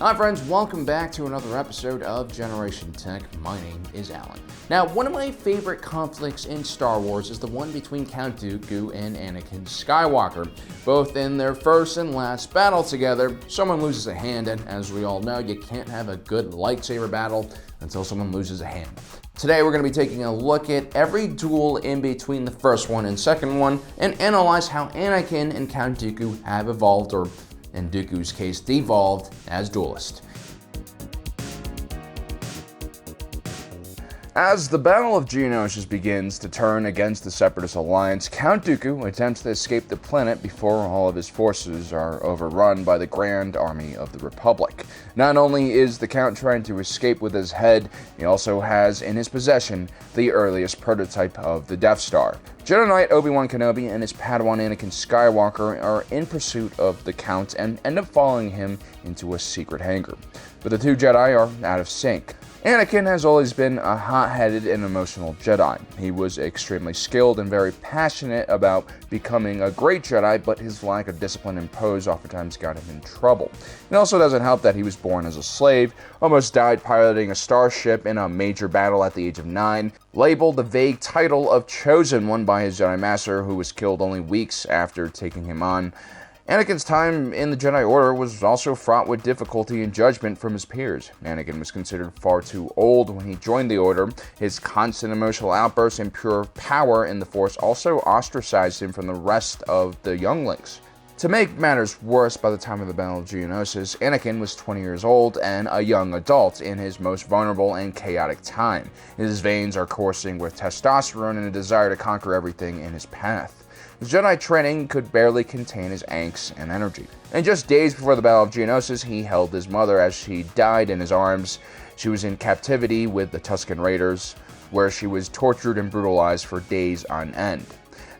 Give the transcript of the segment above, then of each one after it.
Hi friends, welcome back to another episode of Generation Tech. My name is Alan. Now, one of my favorite conflicts in Star Wars is the one between Count Dooku and Anakin Skywalker. Both in their first and last battle together, someone loses a hand, and as we all know, you can't have a good lightsaber battle until someone loses a hand. Today we're going to be taking a look at every duel in between the first one and second one, and analyze how Anakin and Count Dooku have evolved, or in Dooku's case, devolved as duelists. As the Battle of Geonosis begins to turn against the Separatist Alliance, Count Dooku attempts to escape the planet before all of his forces are overrun by the Grand Army of the Republic. Not only is the Count trying to escape with his head, he also has in his possession the earliest prototype of the Death Star. Jedi Knight Obi-Wan Kenobi and his Padawan Anakin Skywalker are in pursuit of the Count and end up following him into a secret hangar. But the two Jedi are out of sync. Anakin has always been a hot-headed and emotional Jedi. He was extremely skilled and very passionate about becoming a great Jedi, but his lack of discipline and pose oftentimes got him in trouble. It also doesn't help that he was born as a slave, almost died piloting a starship in a major battle at the age of 9, labeled the vague title of Chosen One by his Jedi Master, who was killed only weeks after taking him on. Anakin's time in the Jedi Order was also fraught with difficulty and judgment from his peers. Anakin was considered far too old when he joined the Order. His constant emotional outbursts and pure power in the Force also ostracized him from the rest of the younglings. To make matters worse, by the time of the Battle of Geonosis, Anakin was 20 years old and a young adult in his most vulnerable and chaotic time. His veins are coursing with testosterone and a desire to conquer everything in his path. His Jedi training could barely contain his angst and energy. And just days before the Battle of Geonosis, he held his mother as she died in his arms. She was in captivity with the Tusken Raiders, where she was tortured and brutalized for days on end.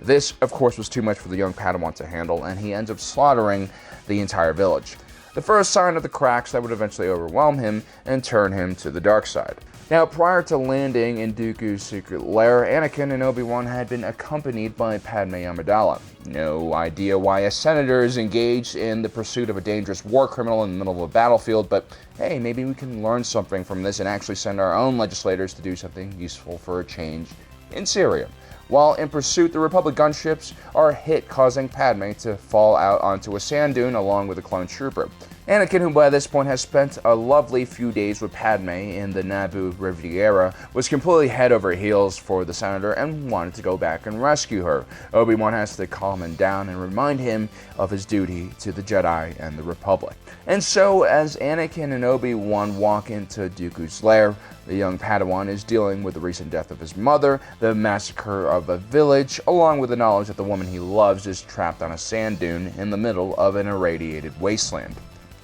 This, of course, was too much for the young Padawan to handle, and he ends up slaughtering the entire village. The first sign of the cracks that would eventually overwhelm him and turn him to the dark side. Now, prior to landing in Dooku's secret lair, Anakin and Obi-Wan had been accompanied by Padme Amidala. No idea why a senator is engaged in the pursuit of a dangerous war criminal in the middle of a battlefield, but hey, maybe we can learn something from this and actually send our own legislators to do something useful for a change in Syria. While in pursuit, the Republic gunships are hit, causing Padme to fall out onto a sand dune along with a clone trooper. Anakin, who by this point has spent a lovely few days with Padme in the Naboo Riviera, was completely head over heels for the senator and wanted to go back and rescue her. Obi-Wan has to calm him down and remind him of his duty to the Jedi and the Republic. And so, as Anakin and Obi-Wan walk into Dooku's lair, the young Padawan is dealing with the recent death of his mother, the massacre of a village, along with the knowledge that the woman he loves is trapped on a sand dune in the middle of an irradiated wasteland.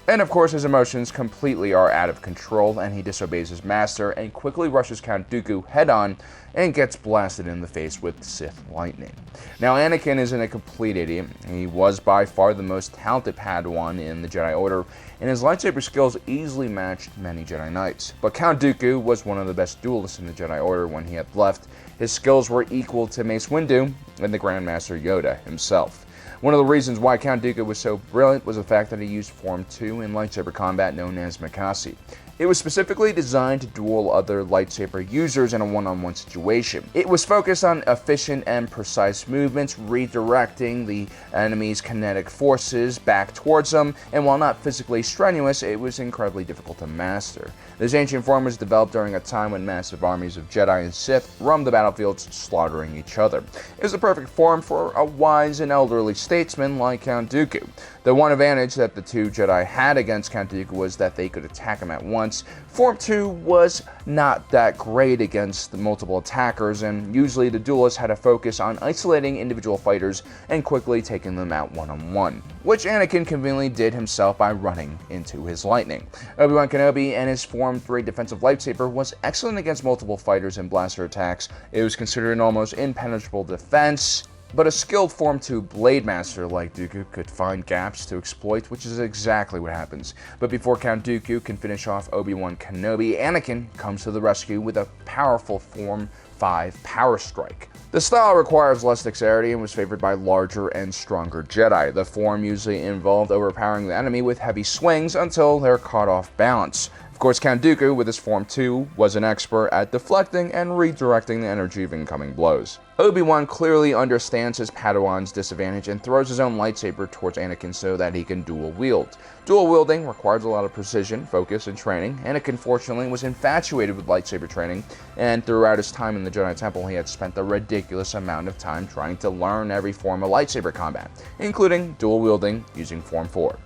And of course, his emotions completely are out of control, and he disobeys his master and quickly rushes Count Dooku head-on and gets blasted in the face with Sith lightning. Now, Anakin isn't a complete idiot. He was by far the most talented Padawan in the Jedi Order, and his lightsaber skills easily matched many Jedi Knights. But Count Dooku was one of the best duelists in the Jedi Order when he had left. His skills were equal to Mace Windu and the Grand Master Yoda himself. One of the reasons why Count Dooku was so brilliant was the fact that he used Form 2 in lightsaber combat known as Makasi. It was specifically designed to duel other lightsaber users in a one-on-one situation. It was focused on efficient and precise movements, redirecting the enemy's kinetic forces back towards them, and while not physically strenuous, it was incredibly difficult to master. This ancient form was developed during a time when massive armies of Jedi and Sith roamed the battlefields, slaughtering each other. It was the perfect form for a wise and elderly statesman like Count Dooku. The one advantage that the two Jedi had against Count Dooku was that they could attack him at once. Form 2 was not that great against the multiple attackers, and usually the duelists had to focus on isolating individual fighters and quickly taking them out one-on-one, which Anakin conveniently did himself by running into his lightning. Obi-Wan Kenobi and his Form 3 defensive lightsaber was excellent against multiple fighters and blaster attacks. It was considered an almost impenetrable defense, but a skilled Form 2 Blade Master like Dooku could find gaps to exploit, which is exactly what happens. But before Count Dooku can finish off Obi-Wan Kenobi, Anakin comes to the rescue with a powerful Form 5 Power Strike. The style requires less dexterity and was favored by larger and stronger Jedi. The form usually involved overpowering the enemy with heavy swings until they're caught off balance. Of course, Count Dooku, with his Form 2, was an expert at deflecting and redirecting the energy of incoming blows. Obi-Wan clearly understands his Padawan's disadvantage and throws his own lightsaber towards Anakin so that he can dual wield. Dual wielding requires a lot of precision, focus, and training. Anakin, fortunately, was infatuated with lightsaber training, and throughout his time in the Jedi Temple, he had spent a ridiculous amount of time trying to learn every form of lightsaber combat, including dual wielding using Form 4.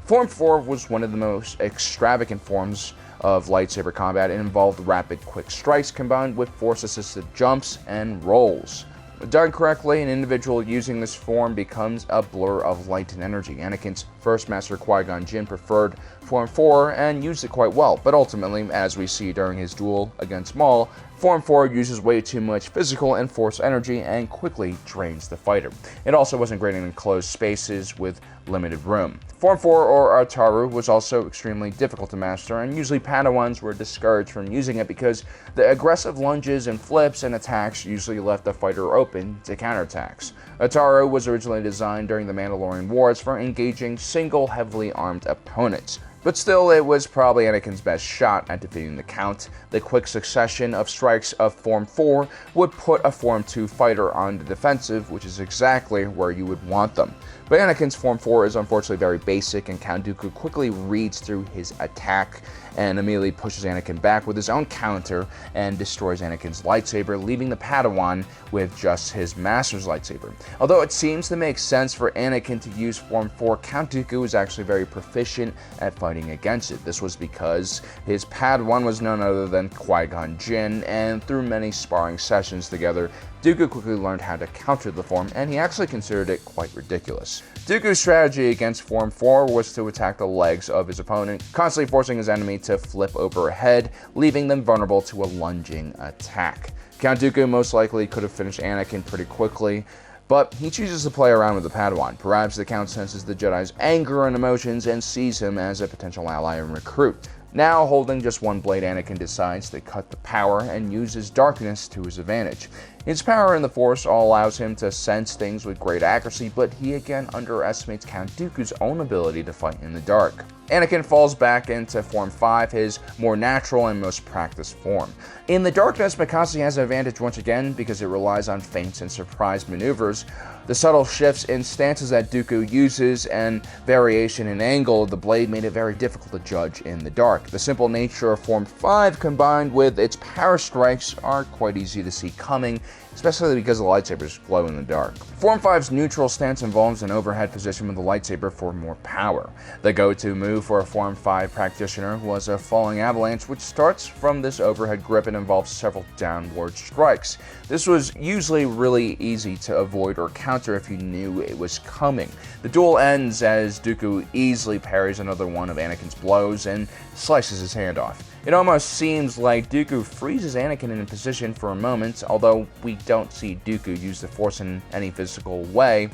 Form 4 was one of the most extravagant forms of lightsaber combat. It involved rapid, quick strikes combined with force-assisted jumps and rolls. Done correctly, an individual using this form becomes a blur of light and energy. Anakin's first master Qui-Gon Jinn preferred Form 4 and used it quite well, but ultimately, as we see during his duel against Maul, Form 4 uses way too much physical and force energy and quickly drains the fighter. It also wasn't great in enclosed spaces with limited room. Form 4 or Ataru was also extremely difficult to master, and usually Padawans were discouraged from using it because the aggressive lunges and flips and attacks usually left the fighter open to counterattacks. Ataru was originally designed during the Mandalorian Wars for engaging single heavily armed opponents. But still, it was probably Anakin's best shot at defeating the Count. The quick succession of strikes of Form 4 would put a Form 2 fighter on the defensive, which is exactly where you would want them. But Anakin's Form 4 is unfortunately very basic, and Count Dooku quickly reads through his attack and immediately pushes Anakin back with his own counter and destroys Anakin's lightsaber, leaving the Padawan with just his master's lightsaber. Although it seems to make sense for Anakin to use Form 4, Count Dooku was actually very proficient at fighting against it. This was because his Padawan was none other than Qui-Gon Jinn, and through many sparring sessions together, Dooku quickly learned how to counter the form, and he actually considered it quite ridiculous. Dooku's strategy against Form 4 was to attack the legs of his opponent, constantly forcing his enemy to flip over head, leaving them vulnerable to a lunging attack. Count Dooku most likely could have finished Anakin pretty quickly, but he chooses to play around with the Padawan. Perhaps the Count senses the Jedi's anger and emotions and sees him as a potential ally and recruit. Now, holding just one blade, Anakin decides to cut the power and uses darkness to his advantage. His power in the Force allows him to sense things with great accuracy, but he again underestimates Count Dooku's own ability to fight in the dark. Anakin falls back into Form 5, his more natural and most practiced form. In the darkness, Mikasa has an advantage once again because it relies on feints and surprise maneuvers. The subtle shifts in stances that Dooku uses and variation in angle of the blade made it very difficult to judge in the dark. The simple nature of Form 5 combined with its power strikes are quite easy to see coming, especially because the lightsabers glow in the dark. Form 5's neutral stance involves an overhead position with the lightsaber for more power. The go-to move for a Form 5 practitioner was a falling avalanche, which starts from this overhead grip and involves several downward strikes. This was usually really easy to avoid or counter if you knew it was coming. The duel ends as Dooku easily parries another one of Anakin's blows and slices his hand off. It almost seems like Dooku freezes Anakin in a position for a moment, although we don't see Dooku use the Force in any physical way.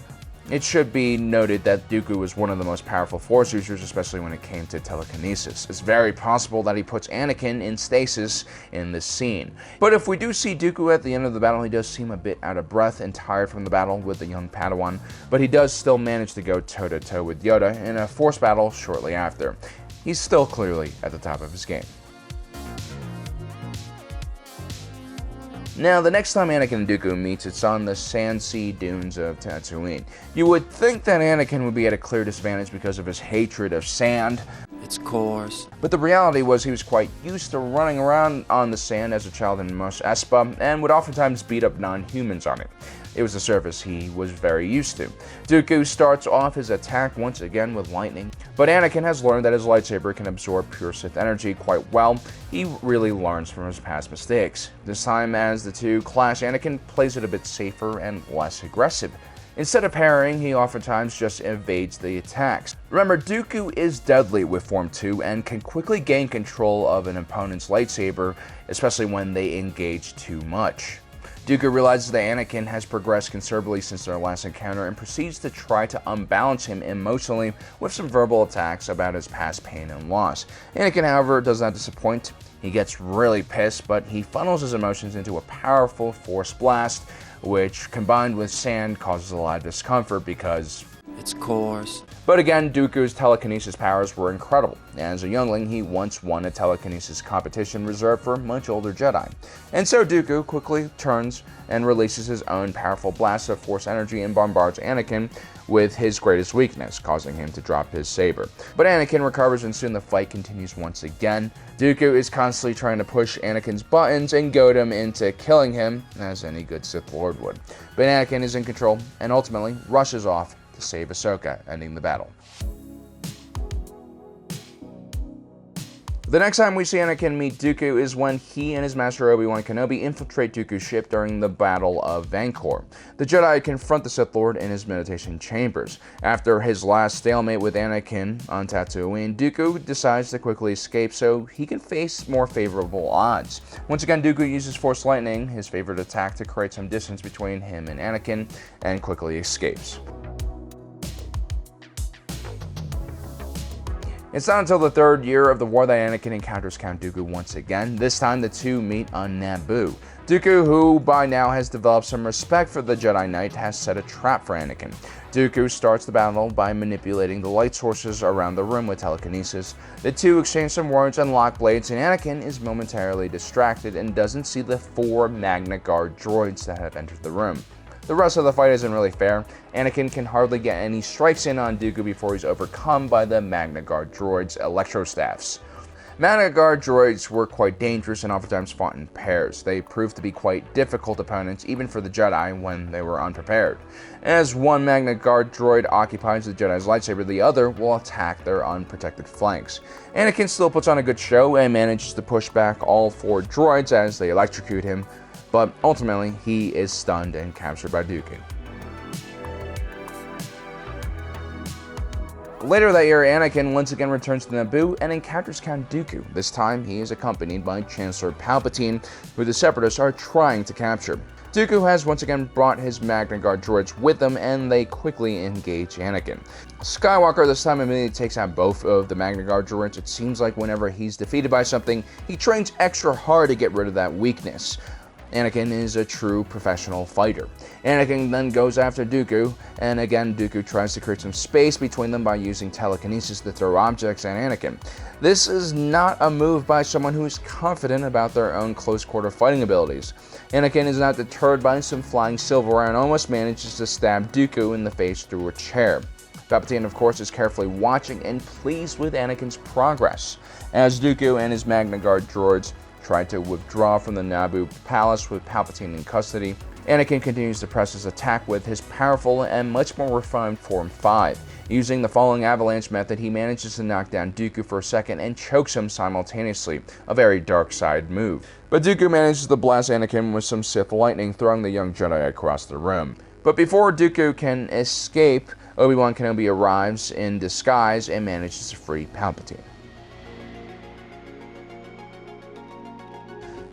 It should be noted that Dooku was one of the most powerful Force users, especially when it came to telekinesis. It's very possible that he puts Anakin in stasis in this scene. But if we do see Dooku at the end of the battle, he does seem a bit out of breath and tired from the battle with the young Padawan, but he does still manage to go toe-to-toe with Yoda in a Force battle shortly after. He's still clearly at the top of his game. Now, the next time Anakin and Dooku meets, it's on the sand sea dunes of Tatooine. You would think that Anakin would be at a clear disadvantage because of his hatred of sand. It's coarse. But the reality was he was quite used to running around on the sand as a child in Mos Espa and would oftentimes beat up non-humans on it. It was a surface he was very used to. Dooku starts off his attack once again with lightning, but Anakin has learned that his lightsaber can absorb pure Sith energy quite well. He really learns from his past mistakes. This time, as the two clash, Anakin plays it a bit safer and less aggressive. Instead of parrying, he oftentimes just evades the attacks. Remember, Dooku is deadly with Form 2 and can quickly gain control of an opponent's lightsaber, especially when they engage too much. Dooku realizes that Anakin has progressed considerably since their last encounter and proceeds to try to unbalance him emotionally with some verbal attacks about his past pain and loss. Anakin, however, does not disappoint. He gets really pissed, but he funnels his emotions into a powerful Force blast, which combined with sand causes a lot of discomfort because it's coarse. But again, Dooku's telekinesis powers were incredible. As a youngling, he once won a telekinesis competition reserved for much older Jedi. And so Dooku quickly turns and releases his own powerful blast of Force energy and bombards Anakin with his greatest weakness, causing him to drop his saber. But Anakin recovers and soon the fight continues once again. Dooku is constantly trying to push Anakin's buttons and goad him into killing him, as any good Sith Lord would. But Anakin is in control and ultimately rushes off to save Ahsoka, ending the battle. The next time we see Anakin meet Dooku is when he and his master Obi-Wan Kenobi infiltrate Dooku's ship during the Battle of Vancor. The Jedi confront the Sith Lord in his meditation chambers. After his last stalemate with Anakin on Tatooine, Dooku decides to quickly escape so he can face more favorable odds. Once again, Dooku uses Force Lightning, his favorite attack, to create some distance between him and Anakin, and quickly escapes. It's not until the third year of the war that Anakin encounters Count Dooku once again. This time the two meet on Naboo. Dooku, who by now has developed some respect for the Jedi Knight, has set a trap for Anakin. Dooku starts the battle by manipulating the light sources around the room with telekinesis. The two exchange some words and lock blades, and Anakin is momentarily distracted and doesn't see the 4 Magna Guard droids that have entered the room. The rest of the fight isn't really fair. Anakin can hardly get any strikes in on Dooku before he's overcome by the Magna Guard droids' electrostaffs. Magna Guard droids were quite dangerous and oftentimes fought in pairs. They proved to be quite difficult opponents even for the Jedi when they were unprepared. As one Magna Guard droid occupies the Jedi's lightsaber, the other will attack their unprotected flanks. Anakin still puts on a good show and manages to push back all 4 droids as they electrocute him, but ultimately he is stunned and captured by Dooku. Later that year, Anakin once again returns to Naboo and encounters Count Dooku. This time, he is accompanied by Chancellor Palpatine, who the Separatists are trying to capture. Dooku has once again brought his Magna Guard droids with them, and they quickly engage Anakin. Skywalker this time immediately takes out both of the Magna Guard droids. It seems like whenever he's defeated by something, he trains extra hard to get rid of that weakness. Anakin is a true professional fighter. Anakin then goes after Dooku, and again Dooku tries to create some space between them by using telekinesis to throw objects at Anakin. This is not a move by someone who is confident about their own close-quarter fighting abilities. Anakin is not deterred by some flying silverware and almost manages to stab Dooku in the face through a chair. Palpatine, of course, is carefully watching and pleased with Anakin's progress. As Dooku and his Magna Guard droids tried to withdraw from the Naboo palace with Palpatine in custody, Anakin continues to press his attack with his powerful and much more refined Form 5. Using the falling avalanche method, he manages to knock down Dooku for a second and chokes him simultaneously, a very dark side move. But Dooku manages to blast Anakin with some Sith lightning, throwing the young Jedi across the room. But before Dooku can escape, Obi-Wan Kenobi arrives in disguise and manages to free Palpatine.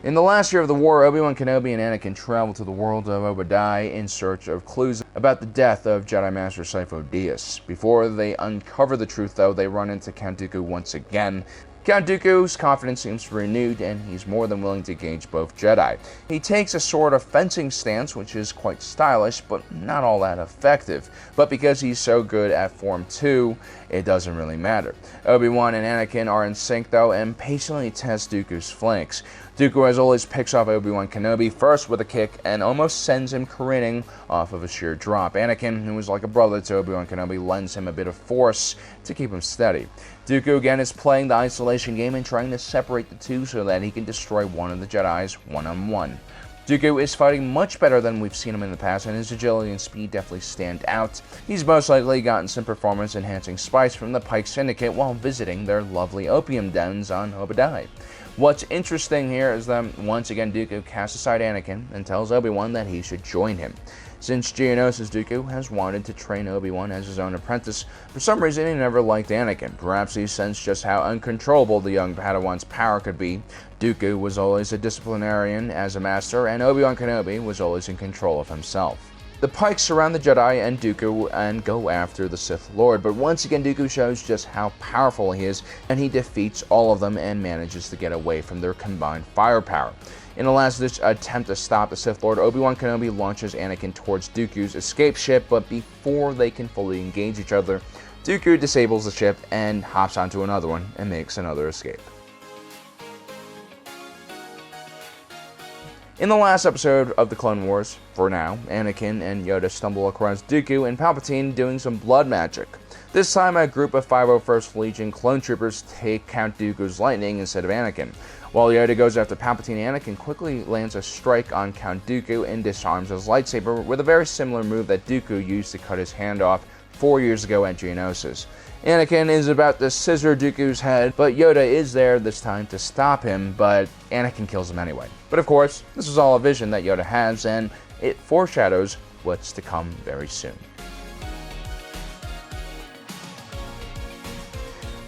In the last year of the war, Obi-Wan Kenobi and Anakin travel to the world of Obadiah in search of clues about the death of Jedi Master Sifo Dyas. Before they uncover the truth, though, they run into Count Dooku once again. Count Dooku's confidence seems renewed, and he's more than willing to engage both Jedi. He takes a sort of fencing stance, which is quite stylish, but not all that effective. But because he's so good at Form 2, it doesn't really matter. Obi-Wan and Anakin are in sync, though, and patiently test Dooku's flanks. Dooku, as always, picks off Obi-Wan Kenobi first with a kick and almost sends him careening off of a sheer drop. Anakin, who is like a brother to Obi-Wan Kenobi, lends him a bit of force to keep him steady. Dooku again is playing the isolation game and trying to separate the two so that he can destroy one of the Jedi's one-on-one. Dooku is fighting much better than we've seen him in the past, and his agility and speed definitely stand out. He's most likely gotten some performance-enhancing spice from the Pike Syndicate while visiting their lovely opium dens on Obadiah. What's interesting here is that once again Dooku casts aside Anakin and tells Obi-Wan that he should join him. Since Geonosis, Dooku has wanted to train Obi-Wan as his own apprentice. For some reason, he never liked Anakin. Perhaps he sensed just how uncontrollable the young Padawan's power could be. Dooku was always a disciplinarian as a master, and Obi-Wan Kenobi was always in control of himself. The Pikes surround the Jedi and Dooku and go after the Sith Lord, but once again Dooku shows just how powerful he is, and he defeats all of them and manages to get away from their combined firepower. In a last-ditch attempt to stop the Sith Lord, Obi-Wan Kenobi launches Anakin towards Dooku's escape ship, but before they can fully engage each other, Dooku disables the ship and hops onto another one and makes another escape. In the last episode of the Clone Wars, for now, Anakin and Yoda stumble across Dooku and Palpatine doing some blood magic. This time, a group of 501st Legion clone troopers take Count Dooku's lightning instead of Anakin. While Yoda goes after Palpatine, Anakin quickly lands a strike on Count Dooku and disarms his lightsaber with a very similar move that Dooku used to cut his hand off 4 years ago at Geonosis. Anakin is about to scissor Dooku's head, but Yoda is there this time to stop him, but Anakin kills him anyway. But of course, this is all a vision that Yoda has, and it foreshadows what's to come very soon.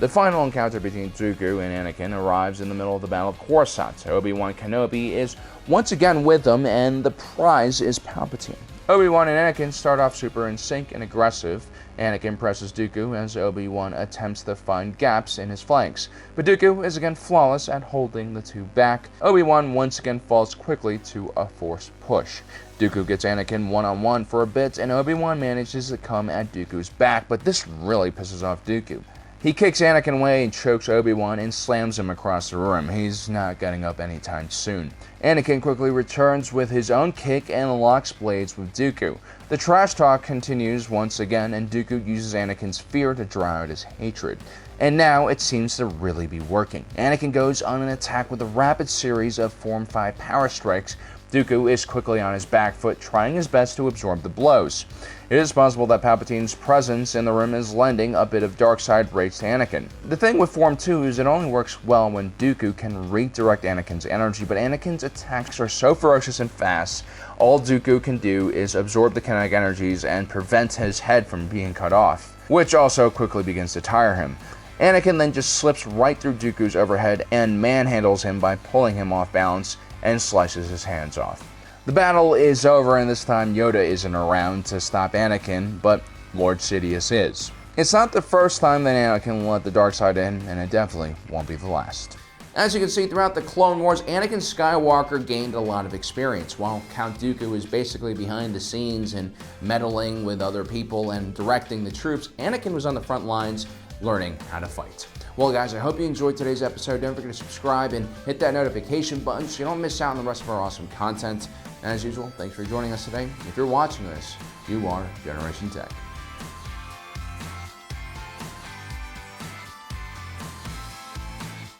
The final encounter between Dooku and Anakin arrives in the middle of the Battle of Coruscant. Obi-Wan Kenobi is once again with them, and the prize is Palpatine. Obi-Wan and Anakin start off super in sync and aggressive. Anakin presses Dooku as Obi-Wan attempts to find gaps in his flanks, but Dooku is again flawless at holding the two back. Obi-Wan once again falls quickly to a forced push. Dooku gets Anakin one-on-one for a bit, and Obi-Wan manages to come at Dooku's back, but this really pisses off Dooku. He kicks Anakin away and chokes Obi-Wan and slams him across the room. He's not getting up anytime soon. Anakin quickly returns with his own kick and locks blades with Dooku. The trash talk continues once again, and Dooku uses Anakin's fear to draw out his hatred. And now it seems to really be working. Anakin goes on an attack with a rapid series of Form 5 power strikes. Dooku is quickly on his back foot, trying his best to absorb the blows. It is possible that Palpatine's presence in the room is lending a bit of dark side rays to Anakin. The thing with Form 2 is it only works well when Dooku can redirect Anakin's energy, but Anakin's attacks are so ferocious and fast, all Dooku can do is absorb the kinetic energies and prevent his head from being cut off, which also quickly begins to tire him. Anakin then just slips right through Dooku's overhead and manhandles him by pulling him off balance and slices his hands off. The battle is over, and this time Yoda isn't around to stop Anakin, but Lord Sidious is. It's not the first time that Anakin will let the dark side in, and it definitely won't be the last. As you can see throughout the Clone Wars, Anakin Skywalker gained a lot of experience. While Count Dooku is basically behind the scenes and meddling with other people and directing the troops, Anakin was on the front lines learning how to fight. Well guys, I hope you enjoyed today's episode. Don't forget to subscribe and hit that notification button so you don't miss out on the rest of our awesome content. And as usual, thanks for joining us today. If you're watching this, you are Generation Tech.